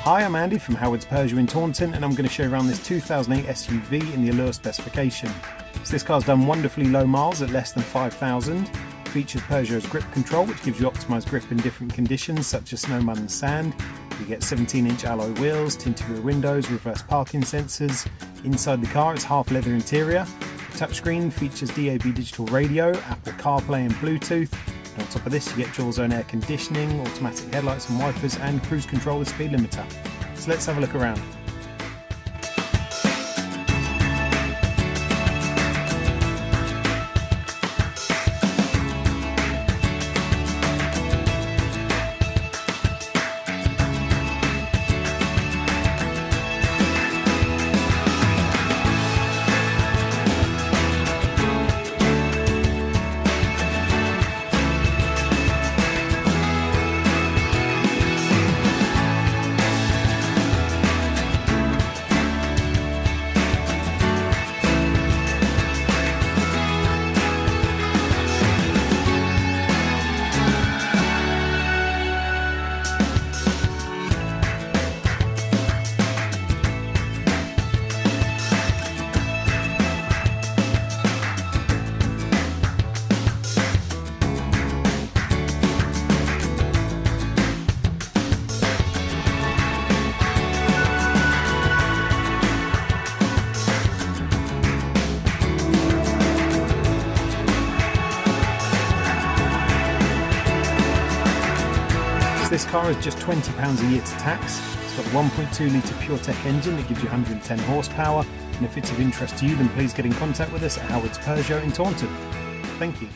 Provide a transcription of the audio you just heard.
Hi, I'm Andy from Howard's Peugeot in Taunton, and I'm going to show you around this 2008 SUV in the Allure specification. So this car's done wonderfully low miles at less than 5,000. Features Peugeot's grip control, which gives you optimised grip in different conditions such as snow, mud and sand. You get 17-inch alloy wheels, tinted rear windows, reverse parking sensors. Inside the car it's half leather interior. The touchscreen features DAB digital radio, Apple CarPlay and Bluetooth. And on top of this you get dual zone air conditioning, automatic headlights and wipers and cruise control with speed limiter. So let's have a look around. This car is just £20 a year to tax. It's got a 1.2 litre PureTech engine that gives you 110 horsepower, and if it's of interest to you then please get in contact with us at Howard's Peugeot in Taunton. Thank you.